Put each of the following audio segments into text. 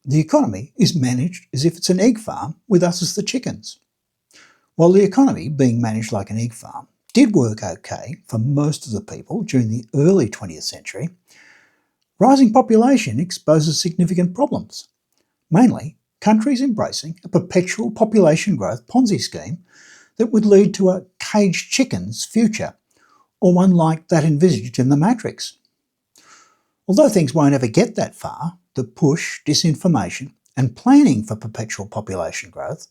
The economy is managed as if it's an egg farm with us as the chickens. While the economy, being managed like an egg farm, did work okay for most of the people during the early 20th century, rising population exposes significant problems, mainly countries embracing a perpetual population growth Ponzi scheme that would lead to a caged chickens future, or one like that envisaged in the Matrix. Although things won't ever get that far, the push, disinformation and planning for perpetual population growth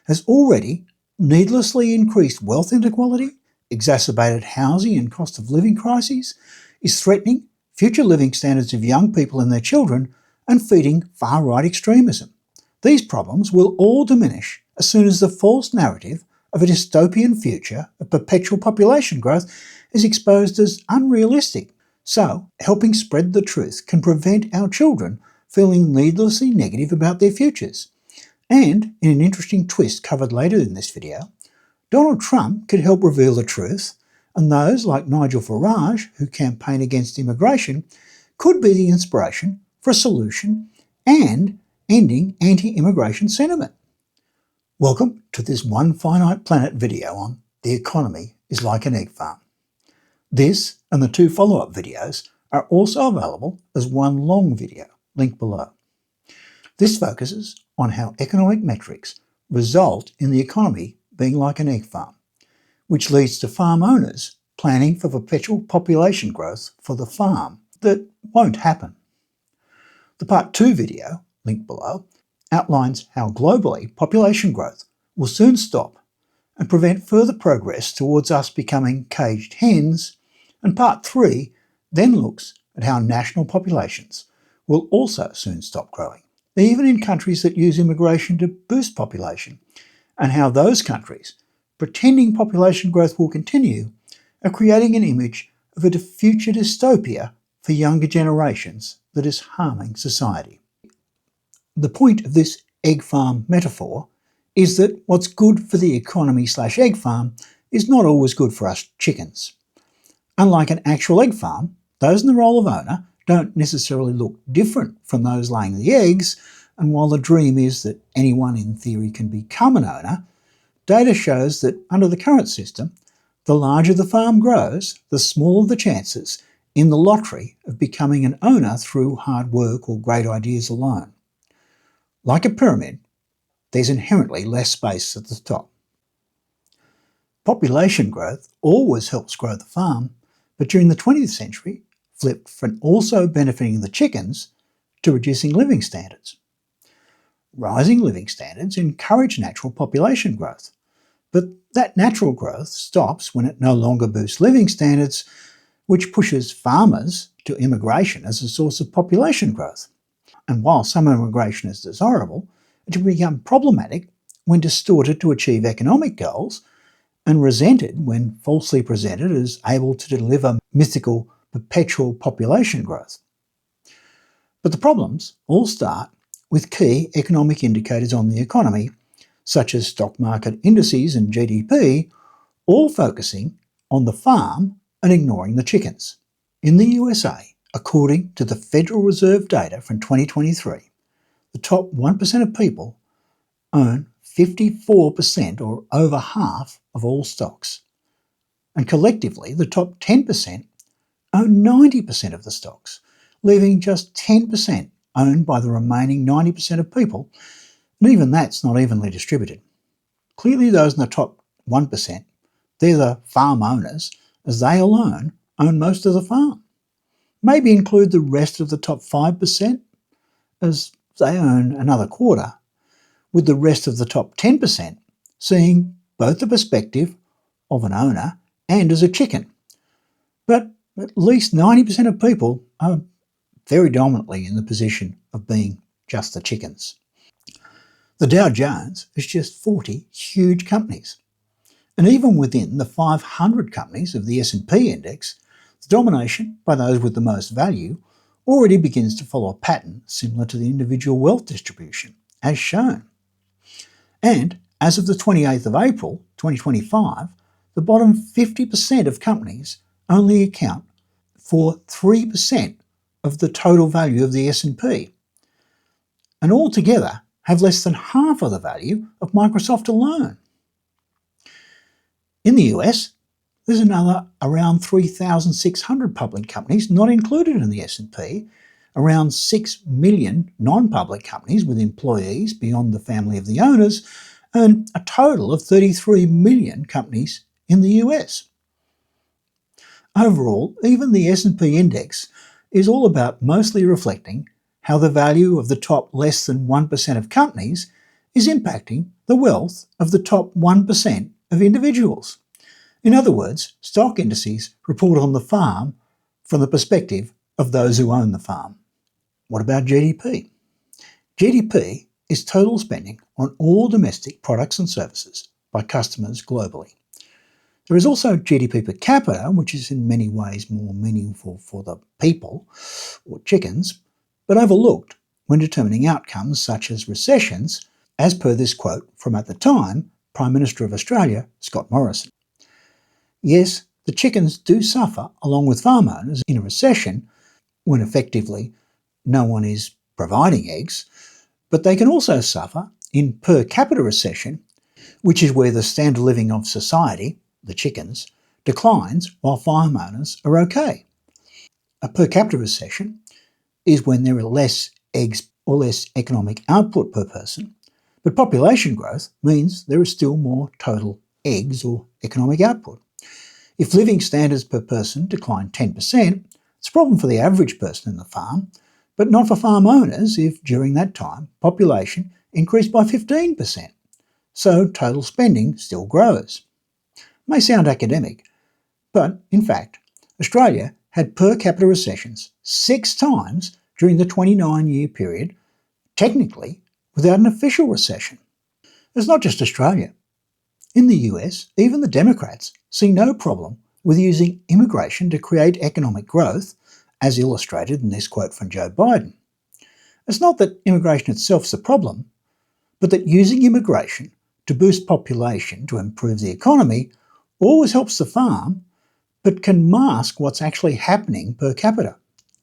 has already needlessly increased wealth inequality, exacerbated housing and cost of living crises, is threatening future living standards of young people and their children, and feeding far-right extremism. These problems will all diminish as soon as the false narrative of a dystopian future of perpetual population growth is exposed as unrealistic. So, helping spread the truth can prevent our children feeling needlessly negative about their futures. And, in an interesting twist covered later in this video, Donald Trump could help reveal the truth, and those like Nigel Farage, who campaign against immigration, could be the inspiration for a solution and ending anti-immigration sentiment. Welcome to this One Finite Planet video on The Economy is Like an Egg Farm. This and the two follow-up videos are also available as one long video, linked below. This focuses on how economic metrics result in the economy being like an egg farm, which leads to farm owners planning for perpetual population growth for the farm that won't happen. The Part 2 video, linked below, outlines how globally population growth will soon stop and prevent further progress towards us becoming caged hens, and Part 3 then looks at how national populations will also soon stop growing, even in countries that use immigration to boost population, and how those countries, pretending population growth will continue, are creating an image of a future dystopia for younger generations that is harming society. The point of this egg farm metaphor is that what's good for the economy/egg farm is not always good for us chickens. Unlike an actual egg farm, those in the role of owner don't necessarily look different from those laying the eggs, and while the dream is that anyone in theory can become an owner, data shows that under the current system, the larger the farm grows, the smaller the chances in the lottery of becoming an owner through hard work or great ideas alone. Like a pyramid, there's inherently less space at the top. Population growth always helps grow the farm, but during the 20th century, flipped from also benefiting the chickens to reducing living standards. Rising living standards encourage natural population growth, but that natural growth stops when it no longer boosts living standards, which pushes farmers to immigration as a source of population growth. And while some immigration is desirable, it can become problematic when distorted to achieve economic goals, and resented when falsely presented as able to deliver mythical perpetual population growth. But the problems all start with key economic indicators on the economy, such as stock market indices and GDP, all focusing on the farm and ignoring the chickens. In the USA, according to the Federal Reserve data from 2023, the top 1% of people own 54% or over half of all stocks. And collectively, the top 10% own 90% of the stocks, leaving just 10% owned by the remaining 90% of people, and even that's not evenly distributed. Clearly those in the top 1%, they're the farm owners, as they alone own most of the farm. Maybe include the rest of the top 5%, as they own another quarter, with the rest of the top 10% seeing both the perspective of an owner and as a chicken. But at least 90% of people are very dominantly in the position of being just the chickens. The Dow Jones is just 40 huge companies. And even within the 500 companies of the S&P index, the domination by those with the most value already begins to follow a pattern similar to the individual wealth distribution, as shown. And as of the 28th of April 2025, the bottom 50% of companies only account for 3% of the total value of the S&P. and altogether have less than half of the value of Microsoft alone. In the US, there's another around 3,600 public companies not included in the S&P, around 6 million non-public companies with employees beyond the family of the owners, and a total of 33 million companies in the US. Overall, even the S&P index is all about mostly reflecting how the value of the top less than 1% of companies is impacting the wealth of the top 1% of individuals. In other words, stock indices report on the farm from the perspective of those who own the farm. What about GDP? GDP is total spending on all domestic products and services by customers globally. There is also GDP per capita, which is in many ways more meaningful for the people, or chickens, but overlooked when determining outcomes such as recessions, as per this quote from, at the time, Prime Minister of Australia, Scott Morrison. Yes, the chickens do suffer along with farm owners in a recession when effectively no one is providing eggs, but they can also suffer in per capita recession, which is where the standard of living of society, the chickens, declines while farm owners are okay. A per capita recession is when there are less eggs or less economic output per person, but population growth means there is still more total eggs or economic output. If living standards per person decline 10%, it's a problem for the average person in the farm, but not for farm owners if during that time population increased by 15%. So total spending still grows. May sound academic, but in fact, Australia had per capita recessions 6 times during the 29-year period, technically without an official recession. It's not just Australia. In the US, even the Democrats see no problem with using immigration to create economic growth, as illustrated in this quote from Joe Biden. It's not that immigration itself is a problem, but that using immigration to boost population to improve the economy always helps the farm, but can mask what's actually happening per capita.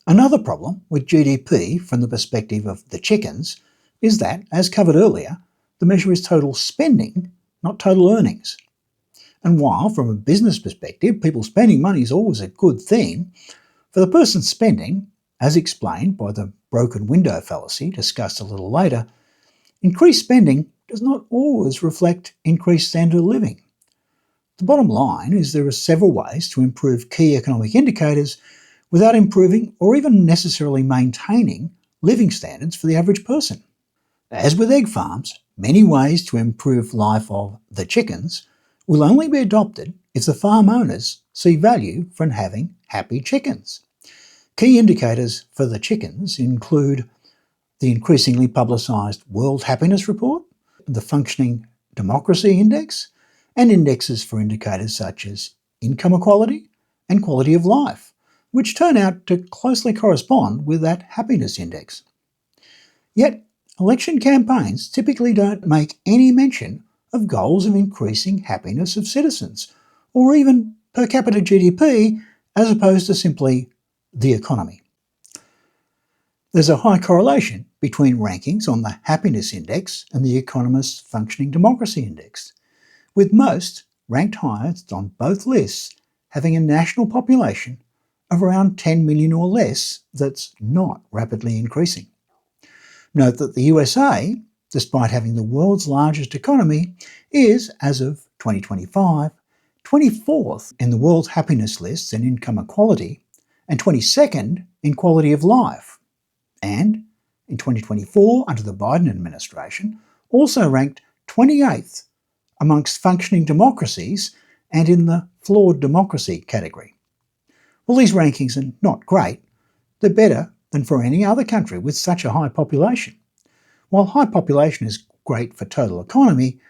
Another problem with GDP from the perspective of the chickens is that, as covered earlier, the measure is total spending, not total earnings. And while, from a business perspective, people spending money is always a good thing, for the person spending, as explained by the broken window fallacy discussed a little later, increased spending does not always reflect increased standard of living. The bottom line is there are several ways to improve key economic indicators without improving or even necessarily maintaining living standards for the average person. As with egg farms, many ways to improve life of the chickens will only be adopted if the farm owners see value from having happy chickens. Key indicators for the chickens include the increasingly publicised World Happiness Report, the Functioning Democracy Index, and indexes for indicators such as income equality and quality of life, which turn out to closely correspond with that happiness index. Yet, election campaigns typically don't make any mention of goals of increasing happiness of citizens, or even per capita GDP, as opposed to simply the economy. There's a high correlation between rankings on the Happiness Index and the Economist's Functioning Democracy Index, with most ranked highest on both lists having a national population of around 10 million or less that's not rapidly increasing. Note that the USA, despite having the world's largest economy, is, as of 2025, 24th in the world's happiness lists in income equality and 22nd in quality of life. And in 2024, under the Biden administration, also ranked 28th amongst functioning democracies and in the flawed democracy category. Well, these rankings are not great. They're better than for any other country with such a high population. While high population is great for total economy,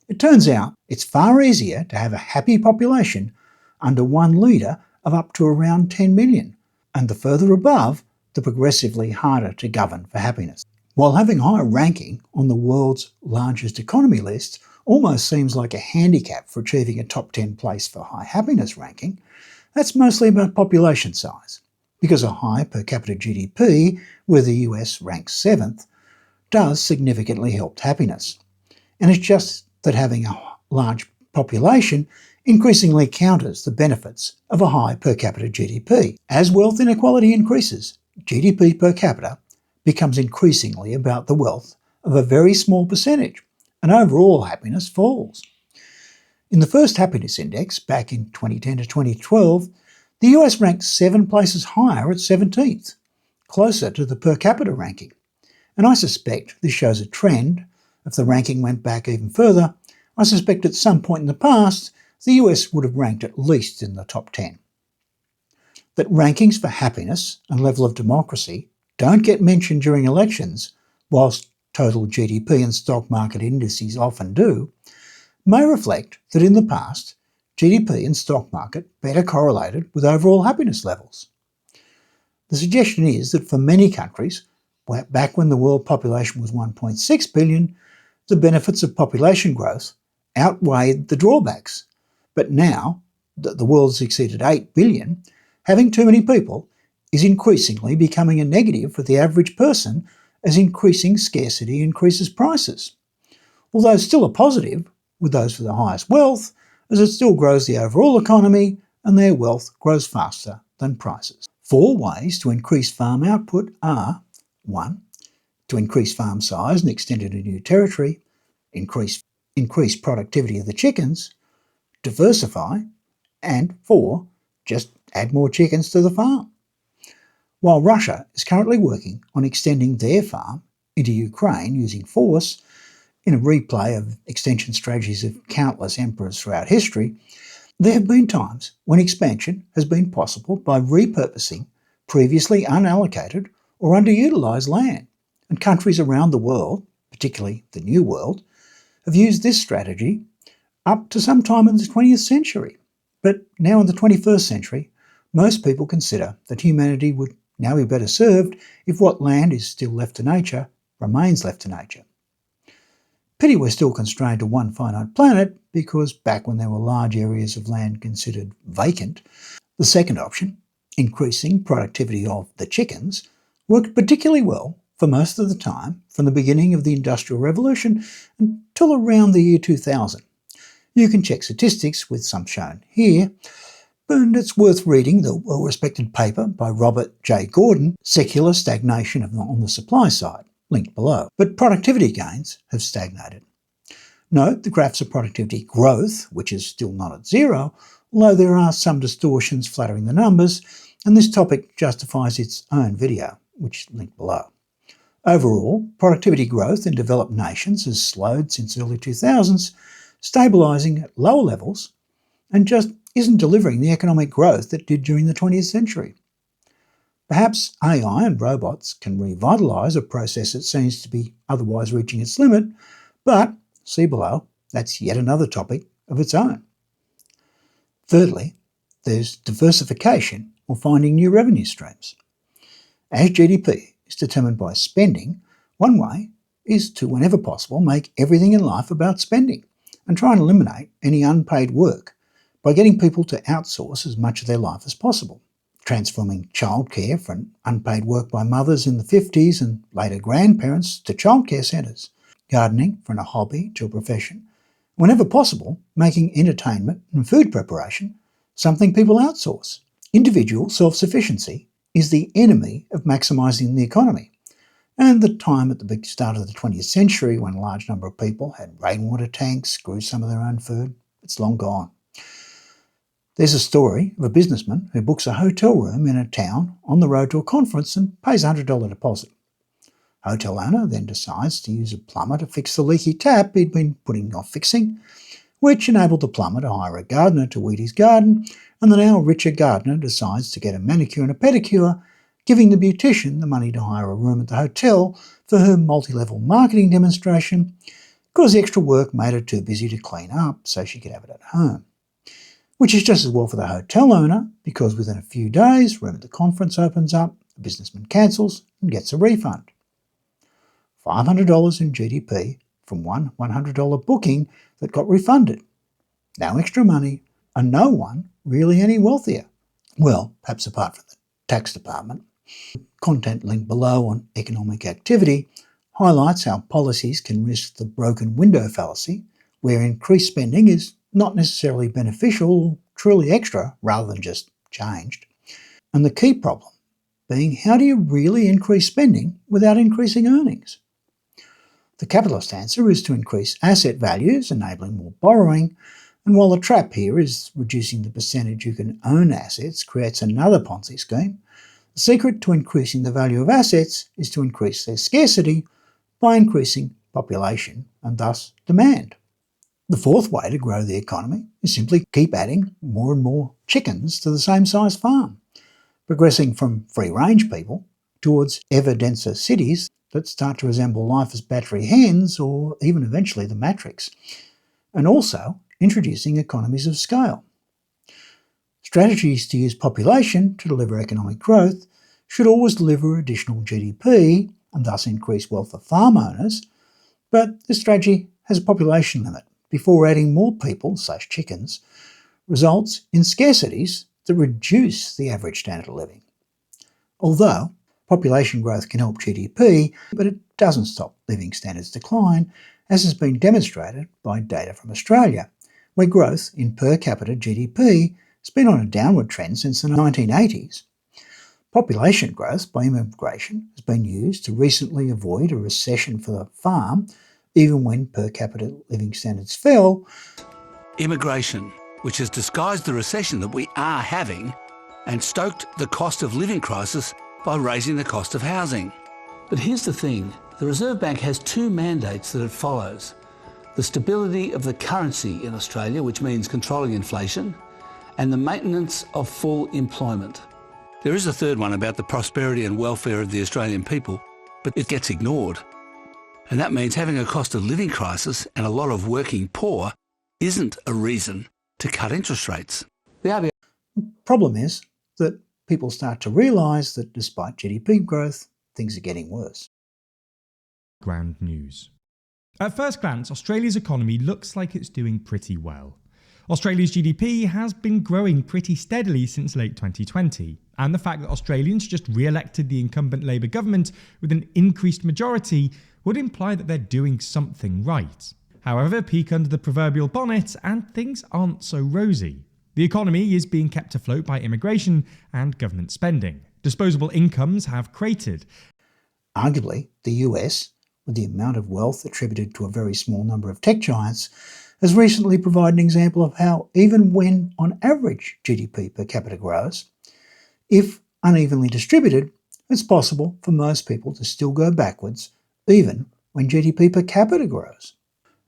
it turns out it's far easier to have a happy population under one leader of up to around 10 million, and the further above, the progressively harder to govern for happiness. While having high ranking on the world's largest economy list almost seems like a handicap for achieving a top 10 place for high happiness ranking, that's mostly about population size, because a high per capita GDP, where the US ranks 7th, does significantly help happiness. And it's just that having a large population increasingly counters the benefits of a high per capita GDP. As wealth inequality increases, GDP per capita becomes increasingly about the wealth of a very small percentage, and overall happiness falls. In the first happiness index, back in 2010 to 2012, the US ranked 7 places higher at 17th, closer to the per capita ranking. And I suspect this shows a trend. If the ranking went back even further, I suspect at some point in the past, the US would have ranked at least in the top 10. That rankings for happiness and level of democracy don't get mentioned during elections, whilst total GDP and stock market indices often do, may reflect that in the past, GDP and stock market better correlated with overall happiness levels. The suggestion is that for many countries, back when the world population was 1.6 billion, the benefits of population growth outweighed the drawbacks. But now that the world has exceeded 8 billion, having too many people is increasingly becoming a negative for the average person as increasing scarcity increases prices. Although still a positive with those with the highest wealth, as it still grows the overall economy and their wealth grows faster than prices. 4 ways to increase farm output are: 1. To increase farm size and extend it into new territory, increase productivity of the chickens, diversify, and 4. Just add more chickens to the farm. While Russia is currently working on extending their farm into Ukraine using force, in a replay of extension strategies of countless emperors throughout history, there have been times when expansion has been possible by repurposing previously unallocated or underutilised land, and countries around the world, particularly the New World, have used this strategy up to some time in the 20th century. But now in the 21st century, most people consider that humanity would now be better served if what land is still left to nature remains left to nature. Pity we're still constrained to one finite planet, because back when there were large areas of land considered vacant, the second option, increasing productivity of the chickens, worked particularly well for most of the time from the beginning of the Industrial Revolution until around the year 2000. You can check statistics with some shown here, and it's worth reading the well-respected paper by Robert J. Gordon, Secular Stagnation on the Supply Side, linked below. But productivity gains have stagnated. Note the graphs of productivity growth, which is still not at zero, although there are some distortions flattering the numbers, and this topic justifies its own video, which is linked below. Overall, productivity growth in developed nations has slowed since early 2000s, stabilising at lower levels, and just isn't delivering the economic growth it did during the 20th century. Perhaps AI and robots can revitalise a process that seems to be otherwise reaching its limit, but, see below, that's yet another topic of its own. Thirdly, there's diversification, or finding new revenue streams. As GDP is determined by spending, one way is to, whenever possible, make everything in life about spending and try and eliminate any unpaid work by getting people to outsource as much of their life as possible. Transforming childcare from unpaid work by mothers in the 50s and later grandparents to childcare centres, gardening from a hobby to a profession, whenever possible, making entertainment and food preparation something people outsource. Individual self-sufficiency is the enemy of maximising the economy, and the time at the big start of the 20th century when a large number of people had rainwater tanks, grew some of their own food, it's long gone. There's a story of a businessman who books a hotel room in a town on the road to a conference and pays a $100 deposit. Hotel owner then decides to use a plumber to fix the leaky tap he'd been putting off fixing, which enabled the plumber to hire a gardener to weed his garden, and the now richer gardener decides to get a manicure and a pedicure, giving the beautician the money to hire a room at the hotel for her multi-level marketing demonstration, because the extra work made her too busy to clean up so she could have it at home. Which is just as well for the hotel owner, because within a few days, room at the conference opens up, the businessman cancels and gets a refund. $500 in GDP from one $100 booking that got refunded. No extra money, and no one really any wealthier. Well, perhaps apart from the tax department. Content link below on economic activity highlights how policies can risk the broken window fallacy, where increased spending is not necessarily beneficial or truly extra rather than just changed. And the key problem being, how do you really increase spending without increasing earnings? The capitalist answer is to increase asset values, enabling more borrowing, and while the trap here is reducing the percentage you can own assets creates another Ponzi scheme, the secret to increasing the value of assets is to increase their scarcity by increasing population and thus demand. The fourth way to grow the economy is simply keep adding more and more chickens to the same size farm, progressing from free-range people towards ever denser cities that start to resemble life as battery hens or even eventually the Matrix, and also introducing economies of scale. Strategies to use population to deliver economic growth should always deliver additional GDP and thus increase wealth of farm owners, but this strategy has a population limit before adding more people, such chickens, results in scarcities that reduce the average standard of living. Although population growth can help GDP, but it doesn't stop living standards decline, as has been demonstrated by data from Australia, where growth in per capita GDP has been on a downward trend since the 1980s. Population growth by immigration has been used to recently avoid a recession for the farm, even when per capita living standards fell. Immigration, which has disguised the recession that we are having and stoked the cost of living crisis by raising the cost of housing. But here's the thing, the Reserve Bank has two mandates that it follows. The stability of the currency in Australia, which means controlling inflation, and the maintenance of full employment. There is a third one about the prosperity and welfare of the Australian people, but it gets ignored. And that means having a cost of living crisis and a lot of working poor isn't a reason to cut interest rates. The RBA problem is that people start to realise that despite GDP growth, things are getting worse. Ground news. At first glance, Australia's economy looks like it's doing pretty well. Australia's GDP has been growing pretty steadily since late 2020, and the fact that Australians just re-elected the incumbent Labour government with an increased majority would imply that they're doing something right. However, peek under the proverbial bonnet and things aren't so rosy. The economy is being kept afloat by immigration and government spending. Disposable incomes have cratered. Arguably, the US, with the amount of wealth attributed to a very small number of tech giants, has recently provided an example of how even when, on average, GDP per capita grows, if unevenly distributed, it's possible for most people to still go backwards even when GDP per capita grows.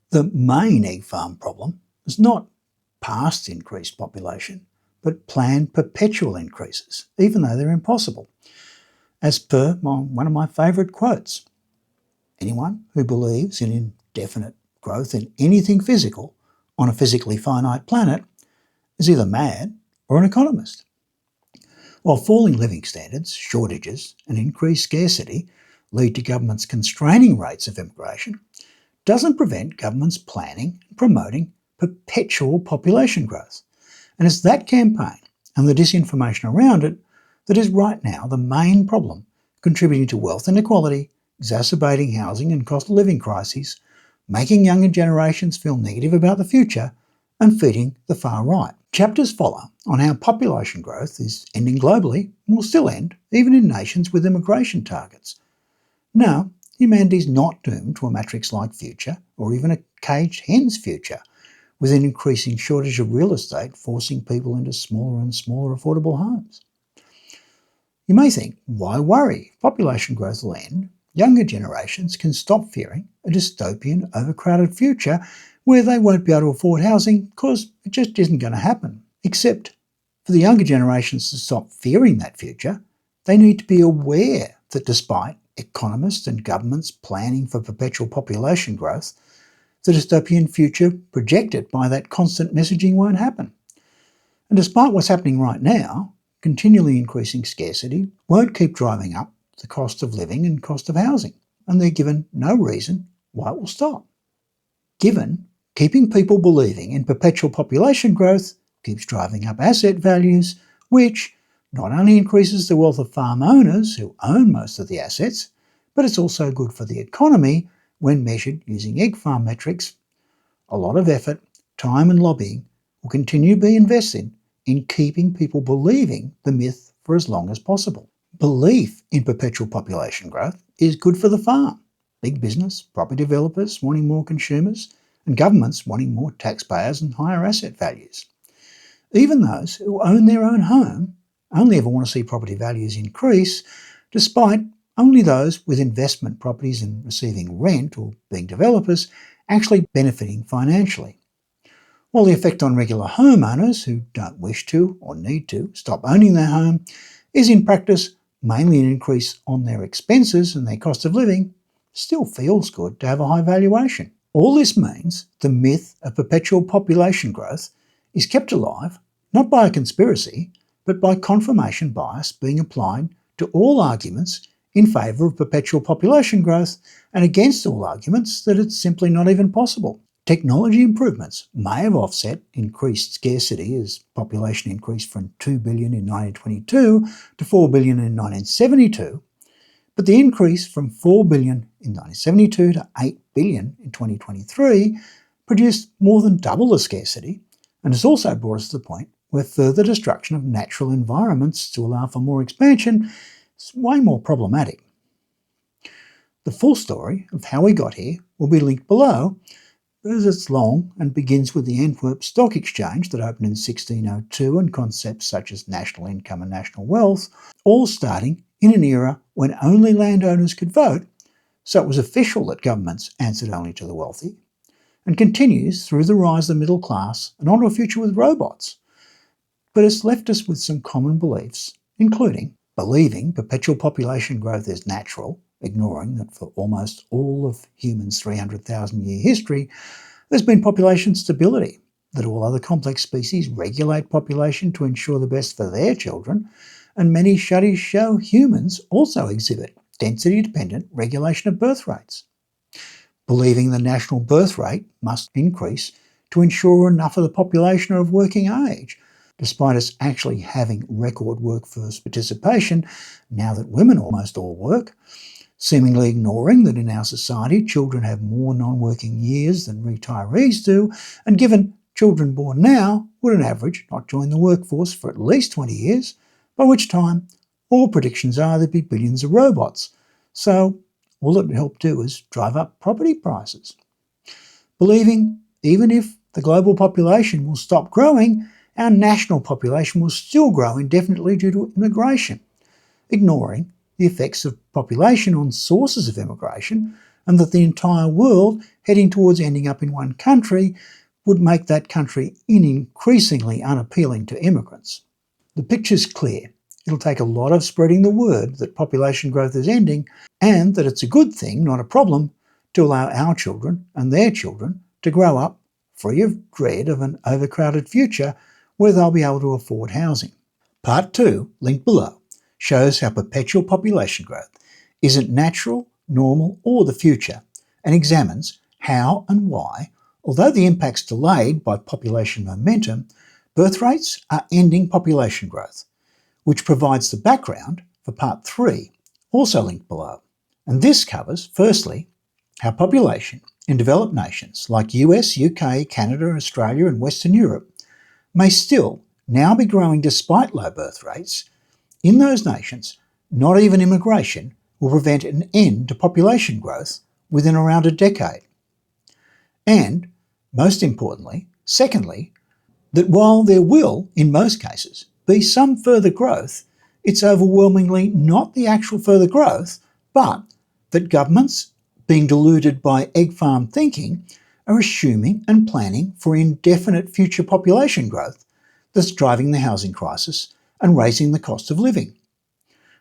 The main egg farm problem is not past increased population, but planned perpetual increases, even though they're impossible. As per one of my favourite quotes, anyone who believes in indefinite growth in anything physical on a physically finite planet is either mad or an economist. While falling living standards, shortages and increased scarcity lead to governments constraining rates of immigration, doesn't prevent governments planning and promoting perpetual population growth. And it's that campaign and the disinformation around it that is right now the main problem contributing to wealth inequality, exacerbating housing and cost of living crises, making younger generations feel negative about the future, and feeding the far right. Chapters follow on how population growth is ending globally and will still end even in nations with immigration targets. No, humanity is not doomed to a Matrix-like future or even a caged hen's future, with an increasing shortage of real estate forcing people into smaller and smaller affordable homes. You may think, why worry? If population growth will end, younger generations can stop fearing a dystopian, overcrowded future where they won't be able to afford housing because it just isn't going to happen. Except for the younger generations to stop fearing that future, they need to be aware that despite economists and governments planning for perpetual population growth, the dystopian future projected by that constant messaging won't happen. And despite what's happening right now, continually increasing scarcity won't keep driving up the cost of living and cost of housing, and they're given no reason why it will stop. Given keeping people believing in perpetual population growth keeps driving up asset values, which not only increases the wealth of farm owners who own most of the assets, but it's also good for the economy when measured using egg farm metrics. A lot of effort, time and lobbying will continue to be invested in keeping people believing the myth for as long as possible. Belief in perpetual population growth is good for the farm. Big business, property developers wanting more consumers, and governments wanting more taxpayers and higher asset values. Even those who own their own home only ever want to see property values increase, despite only those with investment properties and receiving rent or being developers actually benefiting financially. While the effect on regular homeowners who don't wish to or need to stop owning their home is in practice mainly an increase on their expenses and their cost of living, still feels good to have a high valuation. All this means the myth of perpetual population growth is kept alive not by a conspiracy, but by confirmation bias being applied to all arguments in favour of perpetual population growth and against all arguments that it's simply not even possible. Technology improvements may have offset increased scarcity as population increased from 2 billion in 1922 to 4 billion in 1972, but the increase from 4 billion in 1972 to 8 billion in 2023 produced more than double the scarcity and has also brought us to the point where further destruction of natural environments to allow for more expansion is way more problematic. The full story of how we got here will be linked below, as it's long and begins with the Antwerp Stock Exchange that opened in 1602 and concepts such as national income and national wealth, all starting in an era when only landowners could vote, so it was official that governments answered only to the wealthy, and continues through the rise of the middle class and onto a future with robots. But it's left us with some common beliefs, including believing perpetual population growth is natural, ignoring that for almost all of humans' 300,000-year history, there's been population stability, that all other complex species regulate population to ensure the best for their children, and many studies show humans also exhibit density-dependent regulation of birth rates. Believing the national birth rate must increase to ensure enough of the population are of working age, despite us actually having record workforce participation now that women almost all work, seemingly ignoring that in our society children have more non-working years than retirees do, and given children born now would on average not join the workforce for at least 20 years, by which time all predictions are there'd be billions of robots. So all it would help do is drive up property prices. Believing even if the global population will stop growing, our national population will still grow indefinitely due to immigration, ignoring the effects of population on sources of immigration, and that the entire world heading towards ending up in one country would make that country increasingly unappealing to immigrants. The picture's clear. It'll take a lot of spreading the word that population growth is ending and that it's a good thing, not a problem, to allow our children and their children to grow up free of dread of an overcrowded future where they'll be able to afford housing. Part 2, linked below, shows how perpetual population growth isn't natural, normal, or the future, and examines how and why, although the impact's delayed by population momentum, birth rates are ending population growth, which provides the background for Part 3, also linked below. And this covers, firstly, how population in developed nations like US, UK, Canada, Australia and Western Europe may still now be growing despite low birth rates. In those nations, not even immigration will prevent an end to population growth within around a decade. And, most importantly, secondly, that while there will, in most cases, be some further growth, it's overwhelmingly not the actual further growth, but that governments, being deluded by egg farm thinking, are assuming and planning for indefinite future population growth that's driving the housing crisis and raising the cost of living.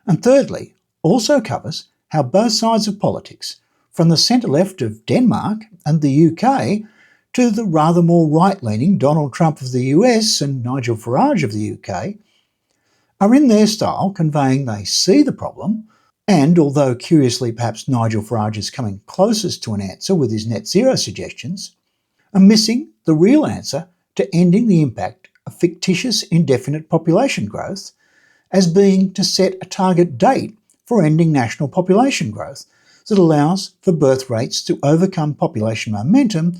And thirdly, also covers how both sides of politics, from the centre-left of Denmark and the UK to the rather more right-leaning Donald Trump of the US and Nigel Farage of the UK, are in their style conveying they see the problem, and although curiously perhaps Nigel Farage is coming closest to an answer with his net zero suggestions, are missing the real answer to ending the impact of fictitious indefinite population growth as being to set a target date for ending national population growth, that allows for birth rates to overcome population momentum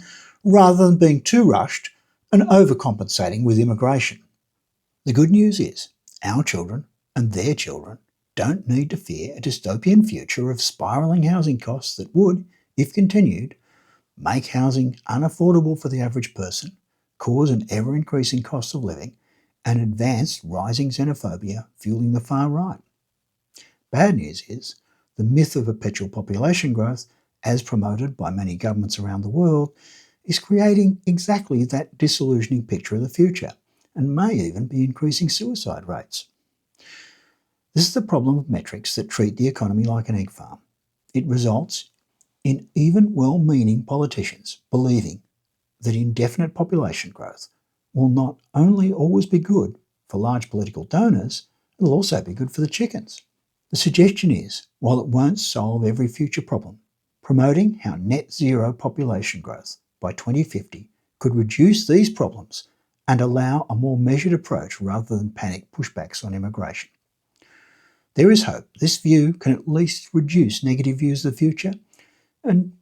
rather than being too rushed and overcompensating with immigration. The good news is our children and their children don't need to fear a dystopian future of spiralling housing costs that would, if continued, make housing unaffordable for the average person, cause an ever-increasing cost of living, and advance rising xenophobia fueling the far right. Bad news is the myth of perpetual population growth, as promoted by many governments around the world, is creating exactly that disillusioning picture of the future and may even be increasing suicide rates. This is the problem of metrics that treat the economy like an egg farm. It results in even well-meaning politicians believing that indefinite population growth will not only always be good for large political donors, it will also be good for the chickens. The suggestion is, while it won't solve every future problem, promoting how net zero population growth by 2050 could reduce these problems and allow a more measured approach rather than panic pushbacks on immigration. There is hope. This view can at least reduce negative views of the future and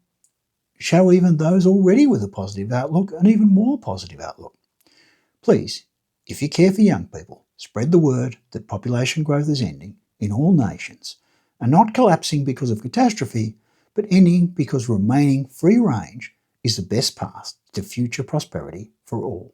show even those already with a positive outlook an even more positive outlook. Please, if you care for young people, spread the word that population growth is ending in all nations and not collapsing because of catastrophe, but ending because remaining free range is the best path to future prosperity for all.